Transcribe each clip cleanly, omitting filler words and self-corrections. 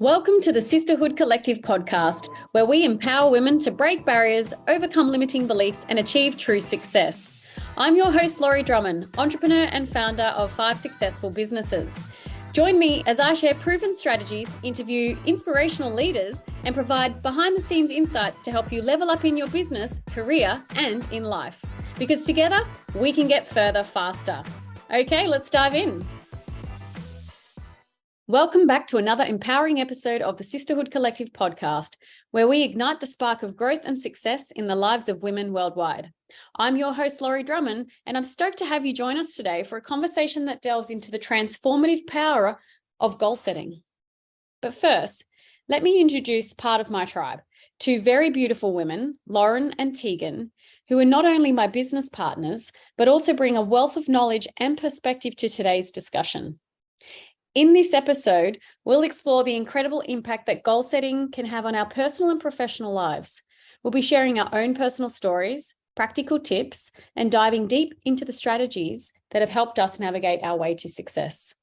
Welcome to the Sisterhood Collective podcast, where we empower women to break barriers, overcome limiting beliefs, and achieve true success. I'm your host, Laurie Drummond, entrepreneur and founder of 5 successful businesses. Join me as I share proven strategies, interview inspirational leaders, and provide behind-the-scenes insights to help you level up in your business, career, and in life. Because together, we can get further faster. Okay, let's dive in. Welcome back to another empowering episode of the Sisterhood Collective podcast, where we ignite the spark of growth and success in the lives of women worldwide. I'm your host, Laurie Drummond, and I'm stoked to have you join us today for a conversation that delves into the transformative power of goal setting. But first, let me introduce part of my tribe, 2 very beautiful women, Lauren and Tegan, who are not only my business partners, but also bring a wealth of knowledge and perspective to today's discussion. In this episode, we'll explore the incredible impact that goal setting can have on our personal and professional lives. We'll be sharing our own personal stories, practical tips, and diving deep into the strategies that have helped us navigate our way to success.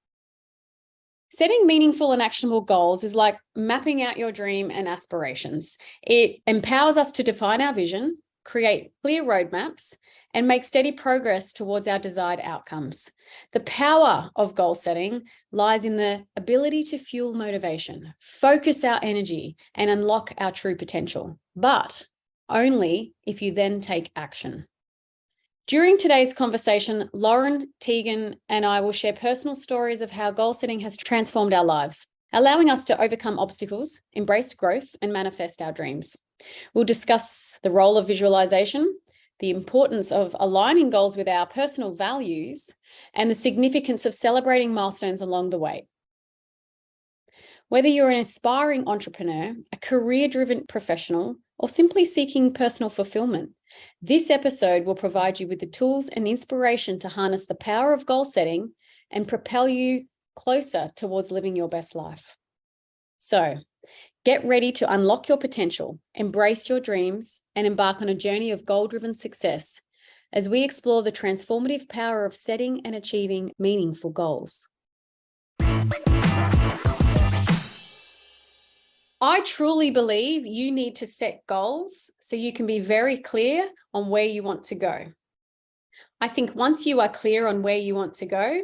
Setting meaningful and actionable goals is like mapping out your dream and aspirations. It empowers us to define our vision, create clear roadmaps, and make steady progress towards our desired outcomes. The power of goal setting lies in the ability to fuel motivation, focus our energy, and unlock our true potential, but only if you then take action. During today's conversation, Lauren, Tegan, and I will share personal stories of how goal setting has transformed our lives, allowing us to overcome obstacles, embrace growth, and manifest our dreams. We'll discuss the role of visualization, the importance of aligning goals with our personal values, and the significance of celebrating milestones along the way. Whether you're an aspiring entrepreneur, a career-driven professional, or simply seeking personal fulfillment, this episode will provide you with the tools and inspiration to harness the power of goal setting and propel you closer towards living your best life. So, get ready to unlock your potential, embrace your dreams, and embark on a journey of goal-driven success as we explore the transformative power of setting and achieving meaningful goals. I truly believe you need to set goals so you can be very clear on where you want to go. I think once you are clear on where you want to go,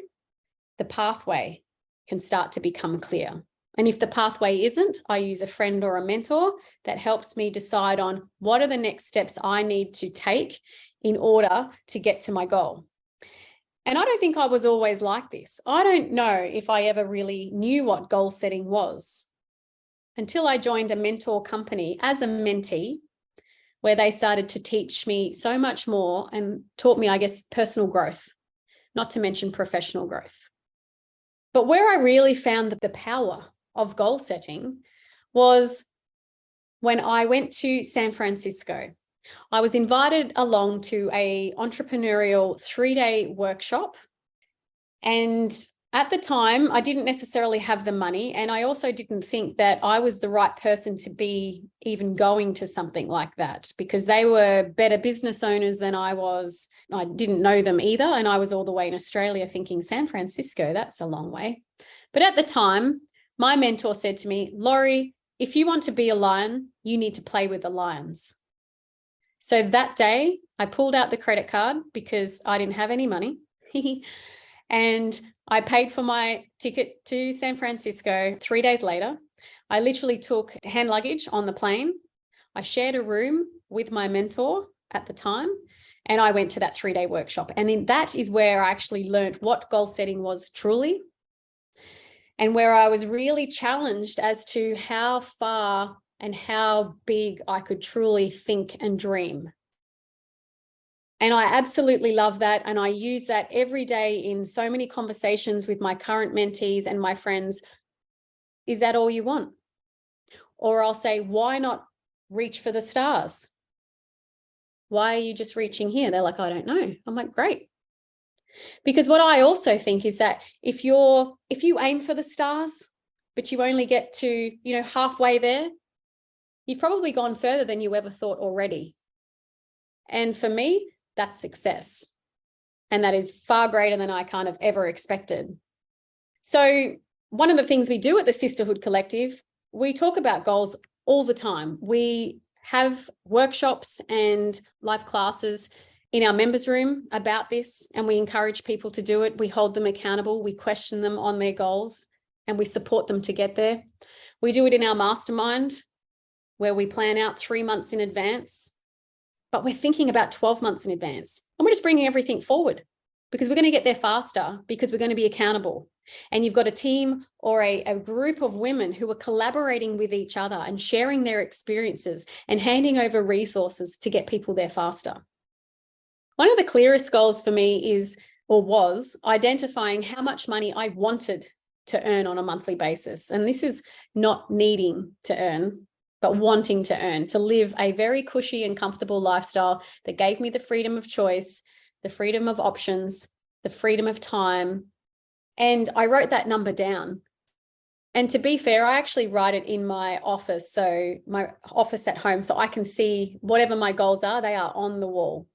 the pathway can start to become clear. And if the pathway isn't, I use a friend or a mentor that helps me decide on what are the next steps I need to take in order to get to my goal. And I don't think I was always like this. I don't know if I ever really knew what goal setting was until I joined a mentor company as a mentee, where they started to teach me so much more and taught me, I guess, personal growth, not to mention professional growth. But where I really found the power of goal setting was when I went to San Francisco. I was invited along to an entrepreneurial 3-day workshop. And at the time, I didn't necessarily have the money. And I also didn't think that I was the right person to be even going to something like that, because they were better business owners than I was. I didn't know them either. And I was all the way in Australia thinking, San Francisco, that's a long way. But at the time, my mentor said to me, Laurie, if you want to be a lion, you need to play with the lions. So that day, I pulled out the credit card because I didn't have any money. And I paid for my ticket to San Francisco 3 days later. I literally took hand luggage on the plane. I shared a room with my mentor at the time, and I went to that 3-day workshop. And then that is where I actually learned what goal setting was truly, and where I was really challenged as to how far and how big I could truly think and dream. And I absolutely love that. And I use that every day in so many conversations with my current mentees and my friends. Is that all you want? Or I'll say, why not reach for the stars? Why are you just reaching here? They're like, I don't know. I'm like, great. Because what I also think is that if you aim for the stars, but you only get to, halfway there, you've probably gone further than you ever thought already. And for me, that's success. And that is far greater than I kind of ever expected. So one of the things we do at the Sisterhood Collective, we talk about goals all the time. We have workshops and live classes in our members room about this, and we encourage people to do it. We hold them accountable. We question them on their goals, and we support them to get there. We do it in our mastermind, where we plan out 3 months in advance, but we're thinking about 12 months in advance, and we're just bringing everything forward because we're going to get there faster, because we're going to be accountable. And you've got a team or a group of women who are collaborating with each other and sharing their experiences and handing over resources to get people there faster. One of the clearest goals for me was identifying how much money I wanted to earn on a monthly basis. And this is not needing to earn, but wanting to earn, to live a very cushy and comfortable lifestyle that gave me the freedom of choice, the freedom of options, the freedom of time. And I wrote that number down. And to be fair, I actually write it in my office. So my office at home, so I can see whatever my goals are, they are on the wall.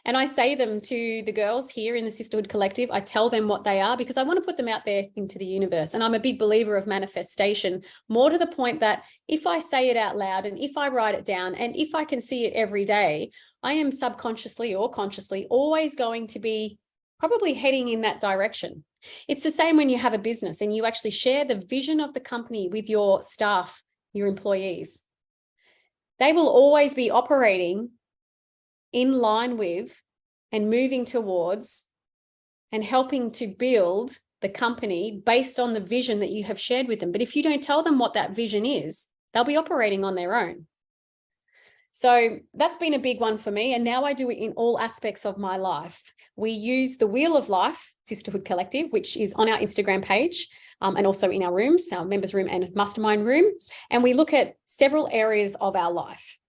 And I say them to the girls here in the Sisterhood Collective. I tell them what they are because I want to put them out there into the universe. And I'm a big believer of manifestation, more to the point that if I say it out loud and if I write it down and if I can see it every day, I am subconsciously or consciously always going to be probably heading in that direction. It's the same when you have a business and you actually share the vision of the company with your staff, your employees. They will always be operating in line with and moving towards and helping to build the company based on the vision that you have shared with them. But if you don't tell them what that vision is, they'll be operating on their own. So that's been a big one for me. And now I do it in all aspects of my life. We use the Wheel of Life Sisterhood Collective, which is on our Instagram page and also in our rooms, our members room and mastermind room. And we look at several areas of our life,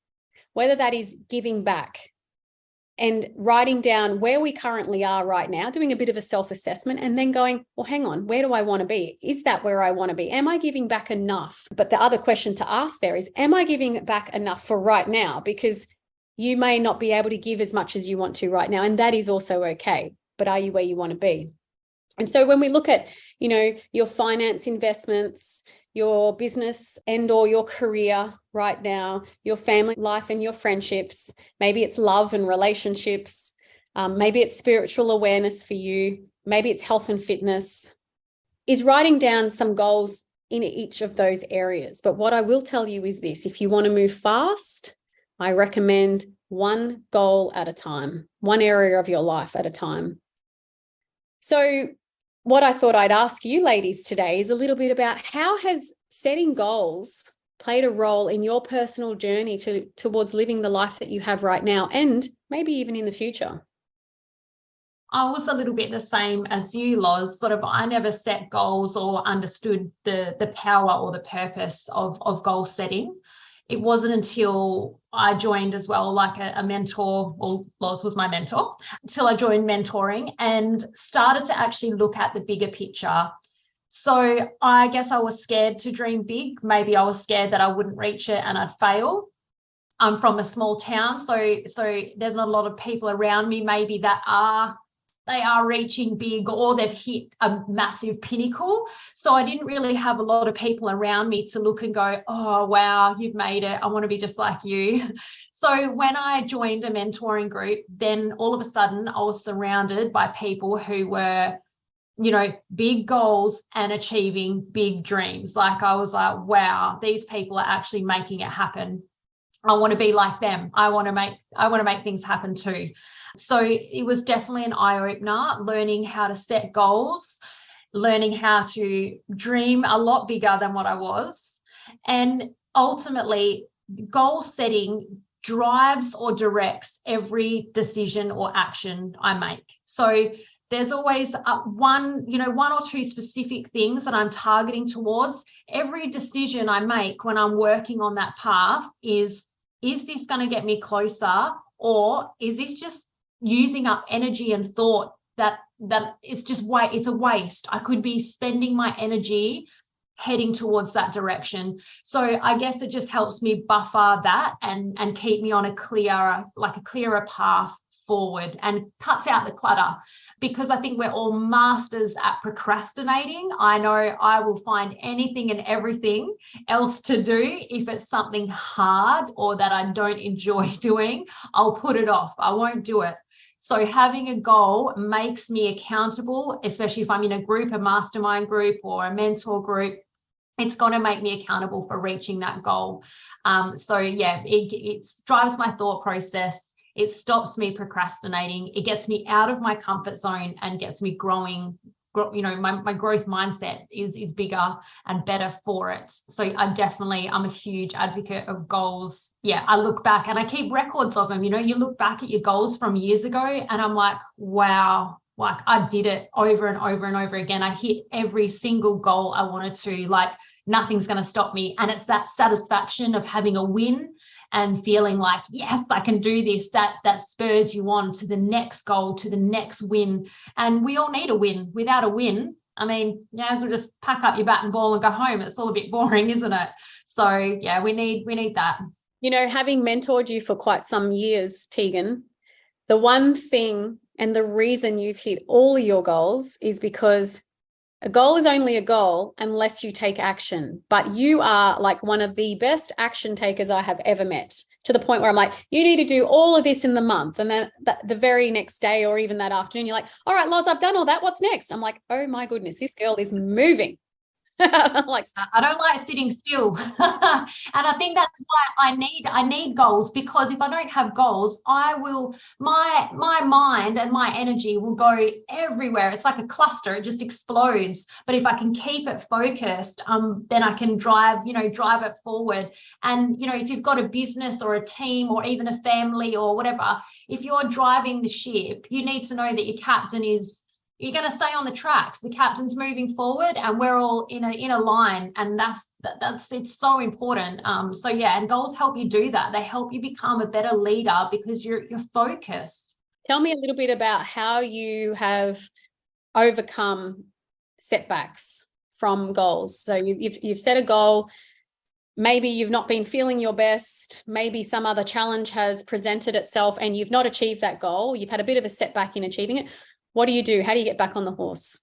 whether that is giving back, and writing down where we currently are right now, doing a bit of a self-assessment and then going, well, hang on, where do I want to be? Is that where I want to be? Am I giving back enough? But the other question to ask there is, am I giving back enough for right now? Because you may not be able to give as much as you want to right now, and that is also okay. But are you where you want to be? And so when we look at, your finance investments, your business and or your career right now, your family life and your friendships, maybe it's love and relationships, maybe it's spiritual awareness for you, maybe it's health and fitness, is writing down some goals in each of those areas. But what I will tell you is this: if you want to move fast, I recommend one goal at a time, one area of your life at a time. So what I thought I'd ask you ladies today is a little bit about how has setting goals played a role in your personal journey towards living the life that you have right now and maybe even in the future? I was a little bit the same as you, Loz. Sort of, I never set goals or understood the power or the purpose of goal setting. It wasn't until I joined as well, like a mentor, well, Loz was my mentor, until I joined mentoring and started to actually look at the bigger picture. So I guess I was scared to dream big. Maybe I was scared that I wouldn't reach it and I'd fail. I'm from a small town, so there's not a lot of people around me maybe that they are reaching big or they've hit a massive pinnacle. So I didn't really have a lot of people around me to look and go, oh, wow, you've made it. I want to be just like you. So when I joined a mentoring group, then all of a sudden I was surrounded by people who were, big goals and achieving big dreams. Like I was like, wow, these people are actually making it happen. I want to be like them. I want to make things happen too. So it was definitely an eye-opener, learning how to set goals, learning how to dream a lot bigger than what I was. And ultimately, goal setting drives or directs every decision or action I make. So there's always one or two specific things that I'm targeting towards. Every decision I make when I'm working on that path is this going to get me closer, or is this just using up energy and thought that it's just it's a waste? I could be spending my energy heading towards that direction. So I guess it just helps me buffer that and keep me on a clearer path forward and cuts out the clutter. because I think we're all masters at procrastinating. I know I will find anything and everything else to do. If it's something hard or that I don't enjoy doing, I'll put it off. I won't do it. So having a goal makes me accountable, especially if I'm in a group, a mastermind group or a mentor group. It's going to make me accountable for reaching that goal. So yeah, it drives my thought process. It stops me procrastinating. It gets me out of my comfort zone and gets me growing. You know, my growth mindset is bigger and better for it. So I'm a huge advocate of goals. Yeah, I look back and I keep records of them. You know, you look back at your goals from years ago and I'm like, wow, like I did it over and over and over again. I hit every single goal I wanted to, like nothing's going to stop me. And it's that satisfaction of having a win and feeling like, yes, I can do this, that spurs you on to the next goal, to the next win. And we all need a win. Without a win, I mean, you as well just pack up your bat and ball and go home. It's all a bit boring, isn't it? So yeah, we need that. You know, having mentored you for quite some years, Tegan, the one thing and the reason you've hit all your goals is because a goal is only a goal unless you take action. But you are like one of the best action takers I have ever met, to the point where I'm like, you need to do all of this in the month. And then the very next day or even that afternoon, you're like, all right, Loz, I've done all that. What's next? I'm like, oh my goodness, this girl is moving. Like, I don't like sitting still. And I think that's why I need goals, because if I don't have goals, my mind and my energy will go everywhere. It's like a cluster, it just explodes. But if I can keep it focused, then I can drive it forward. And if you've got a business or a team or even a family or whatever, if you're driving the ship, you need to know that your captain you're going to stay on the tracks. The captain's moving forward and we're all in a line, and it's so important. So yeah, and goals help you do that. They help you become a better leader because you're focused. Tell me a little bit about how you have overcome setbacks from goals. So you've set a goal, maybe you've not been feeling your best, maybe some other challenge has presented itself and you've not achieved that goal. You've had a bit of a setback in achieving it. What do you do? How do you get back on the horse?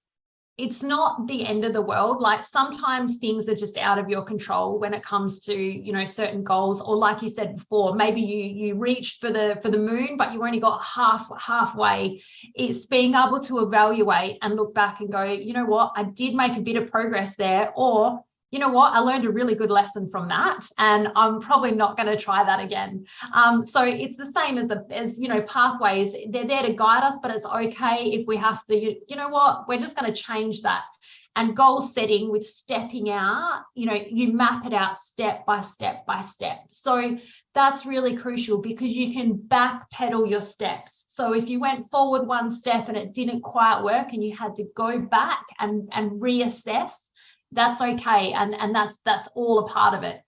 It's not the end of the world. Like sometimes things are just out of your control when it comes to, certain goals, or like you said before, maybe you reached for the moon, but you only got halfway. It's being able to evaluate and look back and go, you know what, I did make a bit of progress there, or you know what, I learned a really good lesson from that, and I'm probably not going to try that again. So it's the same as pathways. They're there to guide us, but it's okay if we have to, you know what, we're just going to change that. And goal setting with stepping out, you map it out step by step by step. So that's really crucial because you can backpedal your steps. So if you went forward one step and it didn't quite work and you had to go back and reassess, that's okay, and that's all a part of it.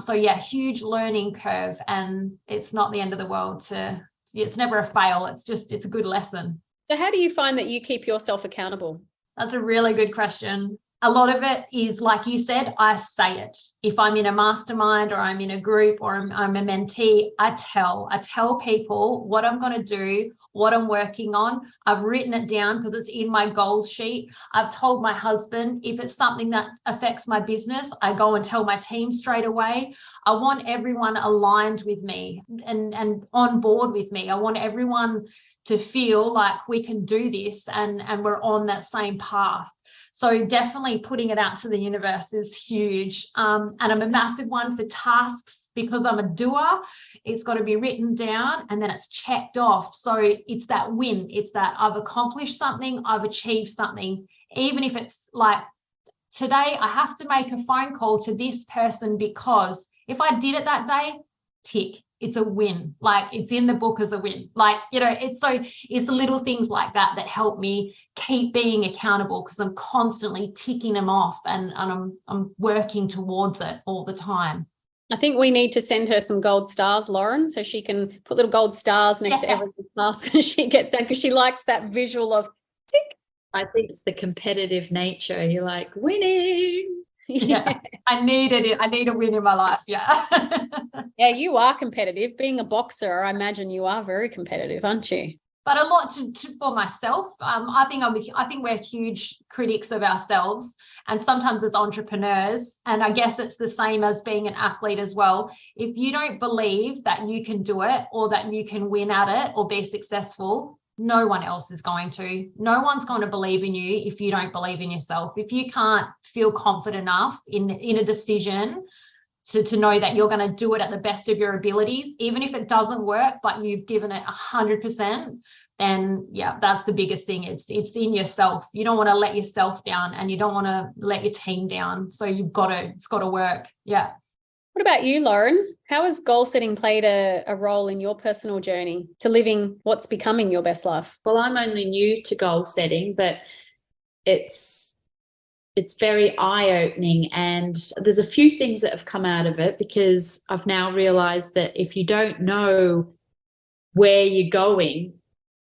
So yeah, huge learning curve, and it's not the end of the world. It's never a fail. It's a good lesson. So how do you find that you keep yourself accountable? That's a really good question. A lot of it is, like you said, I say it. If I'm in a mastermind or I'm in a group or I'm a mentee, I tell people what I'm going to do, what I'm working on. I've written it down because it's in my goals sheet. I've told my husband if it's something that affects my business, I go and tell my team straight away. I want everyone aligned with me and on board with me. I want everyone to feel like we can do this and we're on that same path. So definitely putting it out to the universe is huge. And I'm a massive one for tasks because I'm a doer. It's got to be written down and then it's checked off. So it's that win. It's that I've accomplished something, I've achieved something. Even if it's like today, I have to make a phone call to this person because if I did it that day, tick. It's a win. Like it's in the book as a win. Like, it's the little things like that help me keep being accountable because I'm constantly ticking them off and I'm working towards it all the time. I think we need to send her some gold stars, Lauren, so she can put little gold stars next to every task she gets done because she likes that visual of tick. I think it's the competitive nature. You're like, winning. Yeah, I needed it. I need a win in my life. Yeah. Yeah, you are competitive. Being a boxer, I imagine you are very competitive, aren't you? but a lot for myself. I think we're huge critics of ourselves, and sometimes as entrepreneurs, and I guess it's the same as being an athlete as well. If you don't believe that you can do it or that you can win at it or be successful, no one else is going to. No one's going to believe in you if you don't believe in yourself. If you can't feel confident enough in a decision to know that you're going to do it at the best of your abilities, even if it doesn't work, but you've given it 100%, then yeah, that's the biggest thing. It's in yourself. You don't want to let yourself down, and you don't want to let your team down. So it's got to work. Yeah. What about you, Lauren? How has goal setting played a role in your personal journey to living what's becoming your best life? Well, I'm only new to goal setting, but it's very eye-opening, and there's a few things that have come out of it, because I've now realized that if you don't know where you're going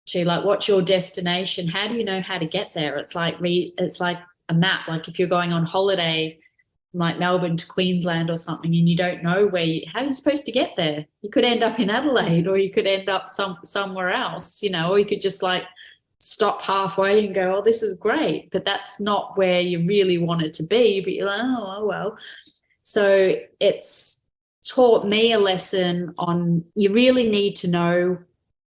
to, like what's your destination, how do you know how to get there? It's like a map. Like if you're going on holiday like Melbourne to Queensland or something, and you don't know how are you supposed to get there? You could end up in Adelaide, or you could end up somewhere else, or you could just like stop halfway and go, oh, this is great, but that's not where you really want it to be. But you're like, oh well. So it's taught me a lesson on, you really need to know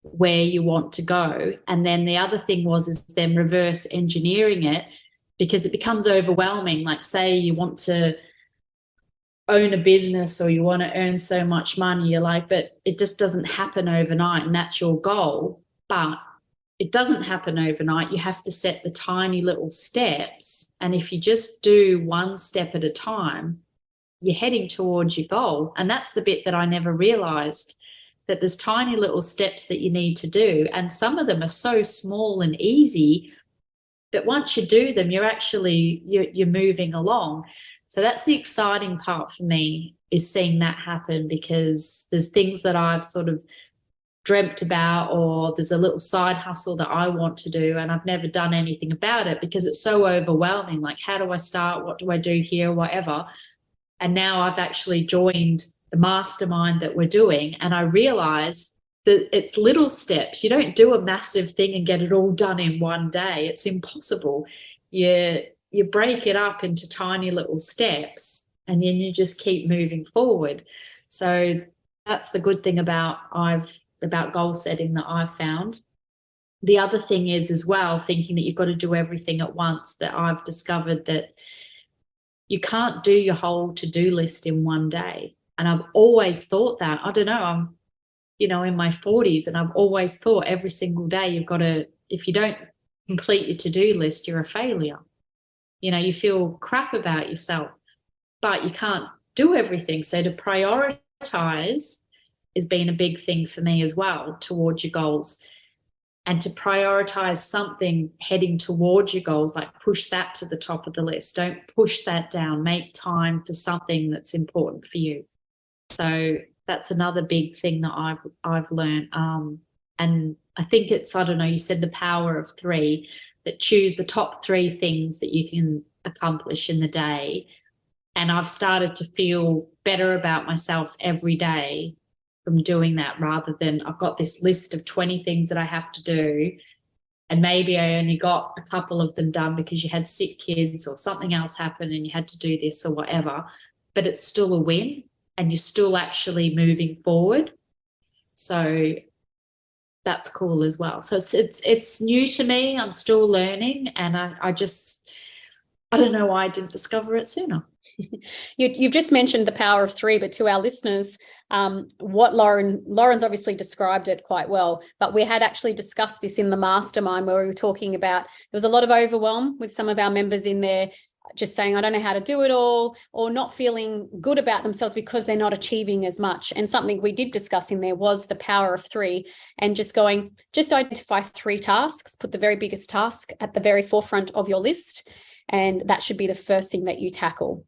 where you want to go. And then the other thing is then reverse engineering it, because it becomes overwhelming. Like say you want to own a business or you want to earn so much money, you're like, but it just doesn't happen overnight, and that's your goal. But it doesn't happen overnight. You have to set the tiny little steps. And if you just do one step at a time, you're heading towards your goal. And that's the bit that I never realized, that there's tiny little steps that you need to do. And some of them are so small and easy, but once you do them, you're moving along. So that's the exciting part for me, is seeing that happen, because there's things that I've sort of dreamt about, or there's a little side hustle that I want to do, and I've never done anything about it because it's so overwhelming. Like, how do I start? What do I do here? Whatever. And now I've actually joined the mastermind that we're doing, and I realized that it's little steps. You don't do a massive thing and get it all done in one day. It's impossible. You break it up into tiny little steps, and then you just keep moving forward. So that's the good thing about goal setting that I've found. The other thing is as well, thinking that you've got to do everything at once, that I've discovered that you can't do your whole to-do list in one day. And I've always thought that. I don't know, I'm in my 40s, and I've always thought every single day you've got to, if you don't complete your to-do list, you're a failure. You feel crap about yourself, but you can't do everything. So to prioritize has been a big thing for me as well, towards your goals. And to prioritize something heading towards your goals, like push that to the top of the list. Don't push that down. Make time for something that's important for you. So that's another big thing that I've learned. And I think it's, I don't know, you said the power of 3, that choose the top 3 things that you can accomplish in the day. And I've started to feel better about myself every day from doing that, rather than I've got this list of 20 things that I have to do, and maybe I only got a couple of them done because you had sick kids or something else happened and you had to do this or whatever, but it's still a win, and you're still actually moving forward. So that's cool as well. So it's new to me. I'm still learning, and I don't know why I didn't discover it sooner. You've just mentioned the power of 3, but to our listeners, what Lauren's obviously described it quite well, but we had actually discussed this in the mastermind, where we were talking about, there was a lot of overwhelm with some of our members in there, just saying, I don't know how to do it all, or not feeling good about themselves because they're not achieving as much. And something we did discuss in there was the power of 3, and just identify 3 tasks, put the very biggest task at the very forefront of your list, and that should be the first thing that you tackle.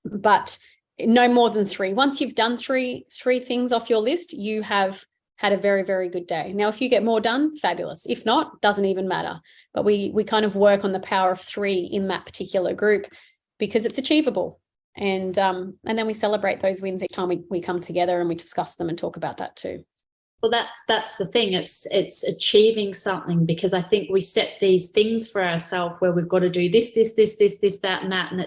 But no more than 3. Once you've done three things off your list, you have had a very, very good day. Now, if you get more done, fabulous. If not, doesn't even matter. But we kind of work on the power of 3 in that particular group, because it's achievable. And then we celebrate those wins each time we come together, and we discuss them and talk about that too. Well, that's the thing. It's achieving something, because I think we set these things for ourselves where we've got to do this, that, and that, and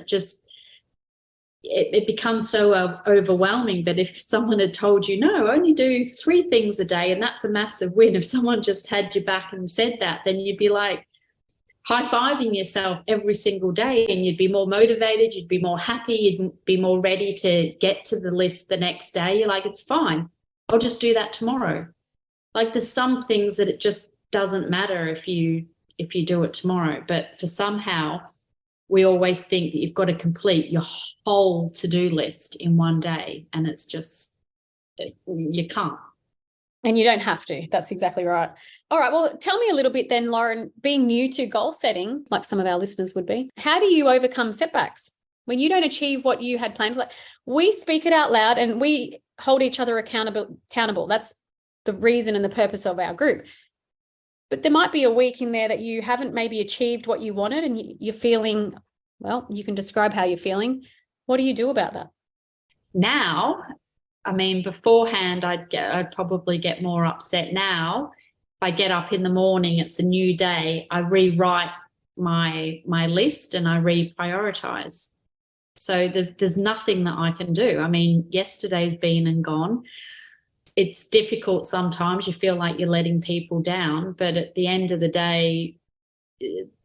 it becomes so overwhelming. But if someone had told you, no, only do 3 things a day, and that's a massive win. If someone just had your back and said that, then you'd be like high-fiving yourself every single day, and you'd be more motivated, you'd be more happy, you'd be more ready to get to the list the next day. You're like, it's fine, I'll just do that tomorrow. Like, there's some things that it just doesn't matter if you do it tomorrow, but for somehow we always think that you've got to complete your whole to-do list in one day, and it's just, you can't. And you don't have to. That's exactly right. All right. Well, tell me a little bit then, Lauren, being new to goal setting, like some of our listeners would be, how do you overcome setbacks when you don't achieve what you had planned? Like, we speak it out loud and we hold each other accountable. That's the reason and the purpose of our group. But there might be a week in there that you haven't maybe achieved what you wanted, and you're feeling, well, you can describe how you're feeling. What do you do about that? Now, I mean, beforehand, I'd probably get more upset. Now, if I get up in the morning, it's a new day, I rewrite my list and I reprioritize. So there's nothing that I can do. I mean, yesterday's been and gone. It's difficult sometimes. You feel like you're letting people down, but at the end of the day,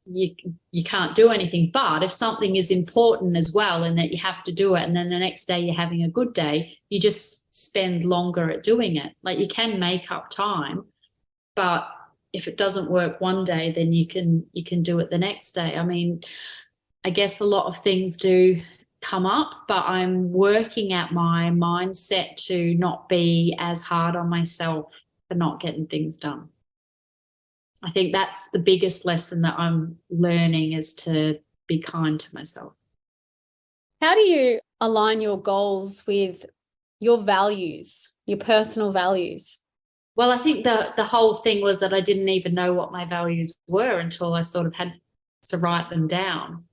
you can't do anything. But if something is important as well, and that you have to do it, and then the next day you're having a good day, you just spend longer at doing it. Like, you can make up time, but if it doesn't work one day, then you can do it the next day. I mean, I guess a lot of things do come up, but I'm working at my mindset to not be as hard on myself for not getting things done. I think that's the biggest lesson that I'm learning, is to be kind to myself. How do you align your goals with your values, your personal values? Well, I think the whole thing was that I didn't even know what my values were until I sort of had to write them down.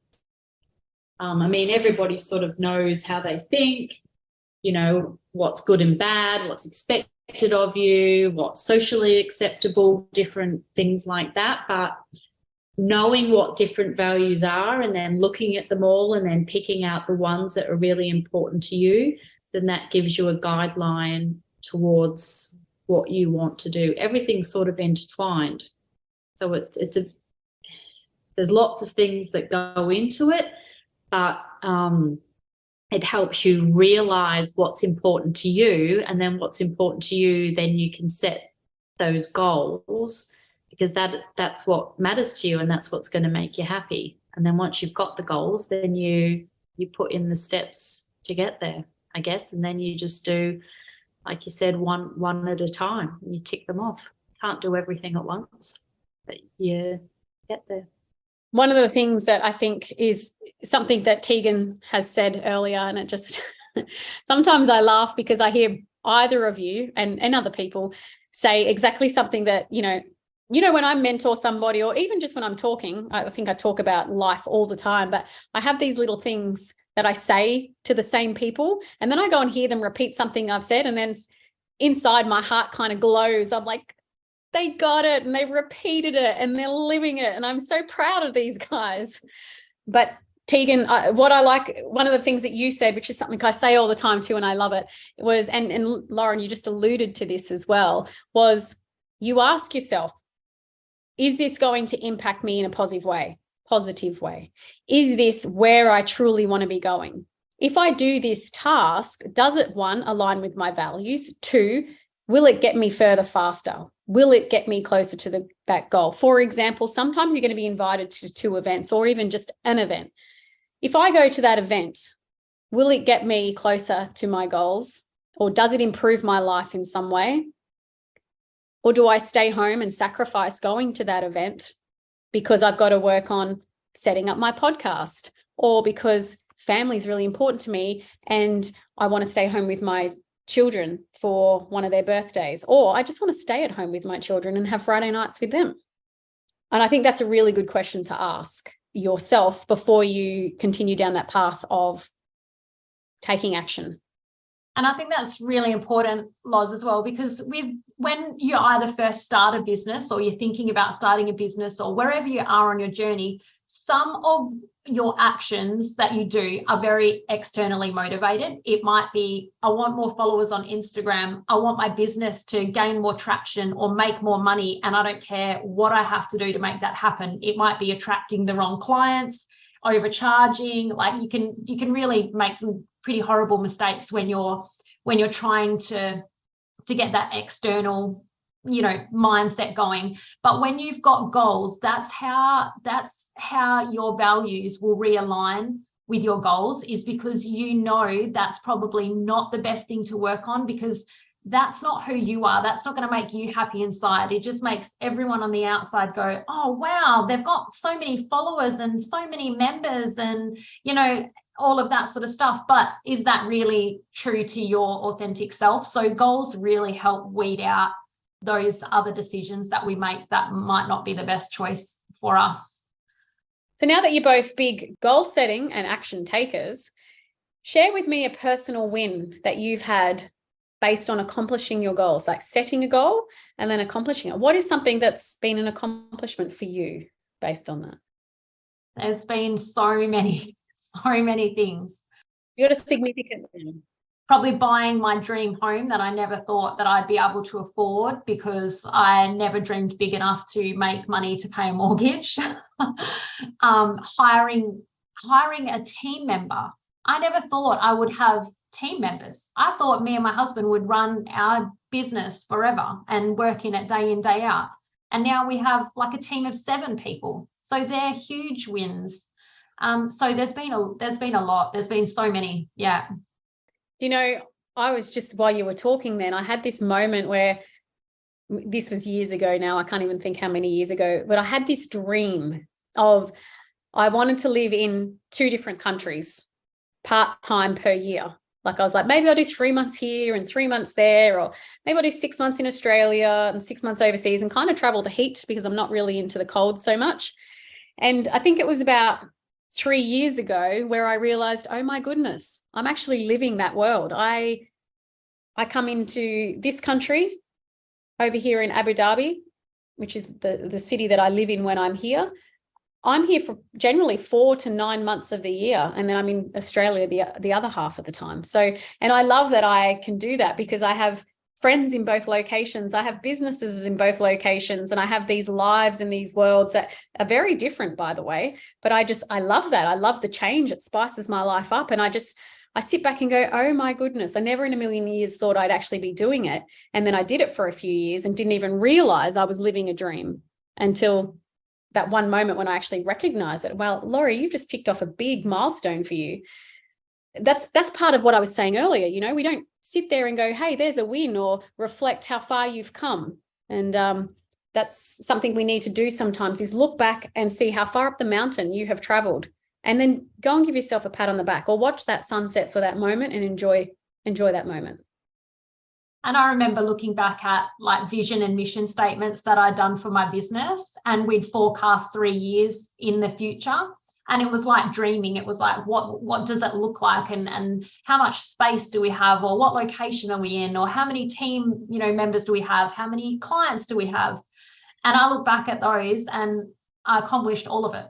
I mean, everybody sort of knows how they think, you know, what's good and bad, what's expected of you, what's socially acceptable, different things like that. But knowing what different values are, and then looking at them all, and then picking out the ones that are really important to you, then that gives you a guideline towards what you want to do. Everything's sort of intertwined. So there's lots of things that go into it, but it helps you realize what's important to you, and then what's important to you, then you can set those goals, because that's what matters to you, and that's what's going to make you happy. And then once you've got the goals, then you put in the steps to get there, I guess, and then you just do, like you said, one at a time. You tick them off. Can't do everything at once, but you get there. One of the things that I think is something that Tegan has said earlier, and it just sometimes I laugh because I hear either of you and other people say exactly something that, you know, when I mentor somebody, or even just when I'm talking, I think I talk about life all the time, but I have these little things that I say to the same people, and then I go and hear them repeat something I've said, and then inside my heart kind of glows. I'm like, they got it, and they've repeated it, and they're living it, and I'm so proud of these guys. But Tegan, what I like, one of the things that you said, which is something I say all the time too, and I love it, was, and Lauren, you just alluded to this as well, was you ask yourself, is this going to impact me in a positive way? Is this where I truly want to be going? If I do this task, does it, 1, align with my values? 2, will it get me further faster? Will it get me closer to that goal? For example, sometimes you're going to be invited to 2 events, or even just an event. If I go to that event, will it get me closer to my goals, or does it improve my life in some way? Or do I stay home and sacrifice going to that event because I've got to work on setting up my podcast, or because family is really important to me and I want to stay home with my children for one of their birthdays, or I just want to stay at home with my children and have Friday nights with them? And I think that's a really good question to ask yourself before you continue down that path of taking action. And I think that's really important, Loz, as well, because when you either first start a business or you're thinking about starting a business or wherever you are on your journey, some of your actions that you do are very externally motivated. It might be, I want more followers on Instagram. I want my business to gain more traction or make more money, and I don't care what I have to do to make that happen. It might be attracting the wrong clients, overcharging. Like you can really make some pretty horrible mistakes when you're trying to get that external, mindset going. But when you've got goals, that's how your values will realign with your goals, is because that's probably not the best thing to work on, because that's not who you are. That's not going to make you happy inside. It just makes everyone on the outside go, oh wow, they've got so many followers and so many members and all of that sort of stuff. But is that really true to your authentic self? So goals really help weed out those other decisions that we make that might not be the best choice for us. So now that you're both big goal setting and action takers, share with me a personal win that you've had based on accomplishing your goals, like setting a goal and then accomplishing it. What is something that's been an accomplishment for you based on that? There's been so many things. You got a significant win. Probably buying my dream home that I never thought that I'd be able to afford, because I never dreamed big enough to make money to pay a mortgage. Hiring a team member. I never thought I would have team members. I thought me and my husband would run our business forever and work in it day in, day out. And now we have like a team of 7 people. So they're huge wins. So there's been a lot. There's been so many. Yeah. I was just, while you were talking then, I had this moment where, this was years ago now, I can't even think how many years ago, but I had this dream of, I wanted to live in 2 different countries part-time per year. Like I was like, maybe I'll do 3 months here and 3 months there, or maybe I'll do 6 months in Australia and 6 months overseas, and kind of travel the heat because I'm not really into the cold so much. And I think it was about 3 years ago where I realized, oh my goodness, I'm actually living that world. I come into this country over here in Abu Dhabi, which is the city that I live in when I'm here. I'm here for generally 4 to 9 months of the year. And then I'm in Australia the other half of the time. So, and I love that I can do that because I have friends in both locations. I have businesses in both locations, and I have these lives in these worlds that are very different, by the way. But I love that. I love the change. It spices my life up. And I sit back and go, oh my goodness, I never in a million years thought I'd actually be doing it. And then I did it for a few years and didn't even realize I was living a dream until that one moment when I actually recognized it. Well, Laurie, you've just ticked off a big milestone for you. That's part of what I was saying earlier. We don't sit there and go, hey, there's a win, or reflect how far you've come. And that's something we need to do sometimes, is look back and see how far up the mountain you have traveled, and then go and give yourself a pat on the back, or watch that sunset for that moment and enjoy that moment. And I remember looking back at like vision and mission statements that I'd done for my business, and we'd forecast 3 years in the future. And it was like dreaming. It was like, what does it look like? And how much space do we have? Or what location are we in? Or how many team, members do we have? How many clients do we have? And I look back at those and I accomplished all of it.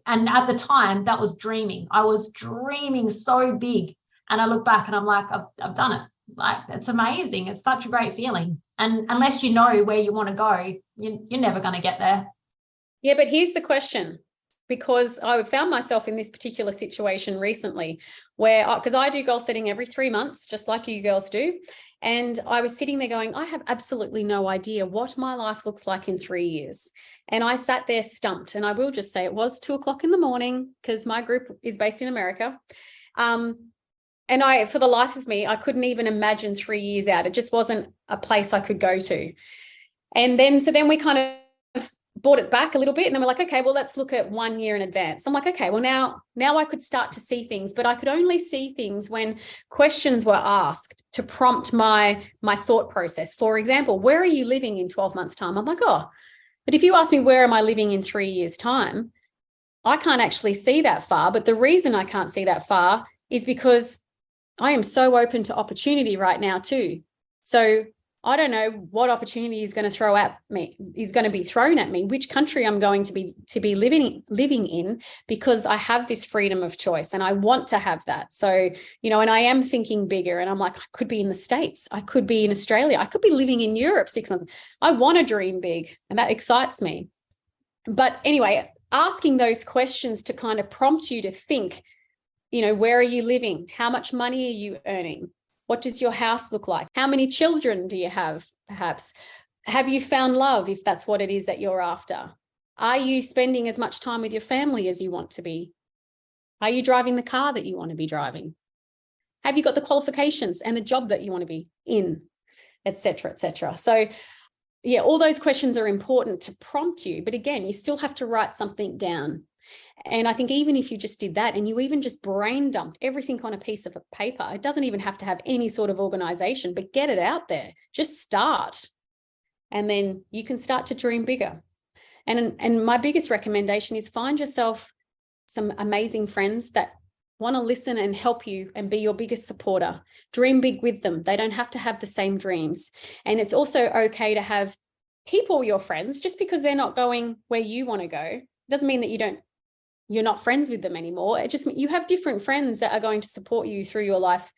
And at the time, that was dreaming. I was dreaming so big. And I look back and I'm like, I've done it. Like, it's amazing. It's such a great feeling. And unless you know where you want to go, you're never going to get there. Yeah, but here's the question. Because I found myself in this particular situation recently where, because I do goal setting every 3 months, just like you girls do. And I was sitting there going, I have absolutely no idea what my life looks like in 3 years. And I sat there stumped. And I will just say it was 2:00 in the morning, because my group is based in America. And for the life of me, I couldn't even imagine 3 years out. It just wasn't a place I could go to. And then we kind of brought it back a little bit, and then we're like, okay, well, let's look at 1 year in advance. I'm like, okay, well, now I could start to see things, but I could only see things when questions were asked to prompt my thought process. For example, where are you living in 12 months' time? I'm like, oh, but if you ask me where am I living in 3 years' time, I can't actually see that far. But the reason I can't see that far is because I am so open to opportunity right now too. So I don't know what opportunity is going to be thrown at me, which country I'm going to be living in, because I have this freedom of choice and I want to have that. So, and I am thinking bigger, and I'm like, I could be in the States, I could be in Australia, I could be living in Europe 6 months. I want to dream big, and that excites me. But anyway, asking those questions to kind of prompt you to think, where are you living? How much money are you earning? What does your house look like? How many children do you have, perhaps? Have you found love, if that's what it is that you're after? Are you spending as much time with your family as you want to be? Are you driving the car that you want to be driving? Have you got the qualifications and the job that you want to be in, et cetera, et cetera? So yeah, all those questions are important to prompt you. But again, you still have to write something down. And I think even if you just did that and you even just brain dumped everything on a piece of paper, it doesn't even have to have any sort of organization, but get it out there. Just start. And then you can start to dream bigger. And my biggest recommendation is find yourself some amazing friends that want to listen and help you and be your biggest supporter. Dream big with them. They don't have to have the same dreams. And it's also okay to keep all your friends. Just because they're not going where you want to go doesn't mean that you're not friends with them anymore. It just means you have different friends that are going to support you through your life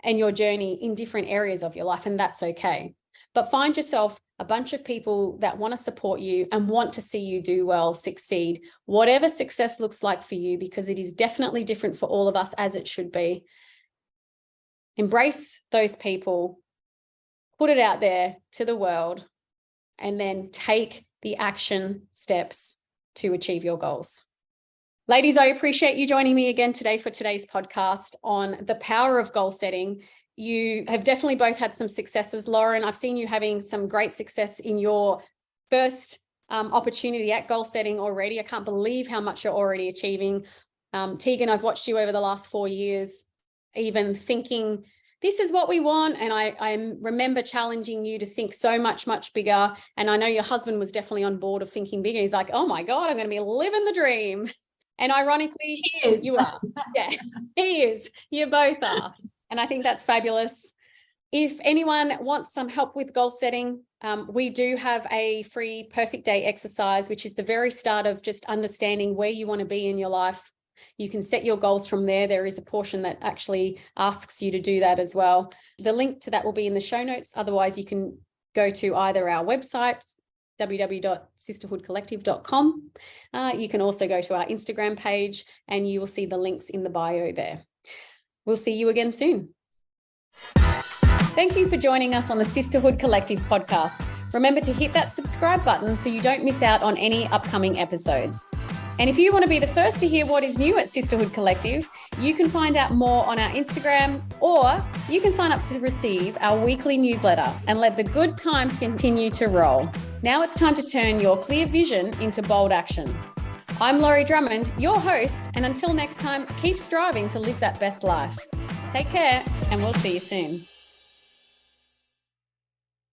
and your journey in different areas of your life, and that's okay. But find yourself a bunch of people that want to support you and want to see you do well, succeed, whatever success looks like for you, because it is definitely different for all of us, as it should be. Embrace those people, put it out there to the world, and then take the action steps to achieve your goals. Ladies, I appreciate you joining me again today for today's podcast on the power of goal setting. You have definitely both had some successes. Lauren, I've seen you having some great success in your first opportunity at goal setting already. I can't believe how much you're already achieving. Tegan, I've watched you over the last 4 years, even thinking, this is what we want. And I remember challenging you to think so much, much bigger. And I know your husband was definitely on board of thinking bigger. He's like, oh my God, I'm going to be living the dream. And ironically, you are. Yeah, he is. You both are. And I think that's fabulous. If anyone wants some help with goal setting, we do have a free perfect day exercise, which is the very start of just understanding where you want to be in your life. You can set your goals from there. There is a portion that actually asks you to do that as well. The link to that will be in the show notes. Otherwise, you can go to either our website, www.sisterhoodcollective.com. You can also go to our Instagram page and you will see the links in the bio there. We'll see you again soon. Thank you for joining us on the Sisterhood Collective podcast. Remember to hit that subscribe button so you don't miss out on any upcoming episodes. And if you want to be the first to hear what is new at Sisterhood Collective, you can find out more on our Instagram, or you can sign up to receive our weekly newsletter and let the good times continue to roll. Now it's time to turn your clear vision into bold action. I'm Laurie Drummond, your host, and until next time, keep striving to live that best life. Take care, and we'll see you soon.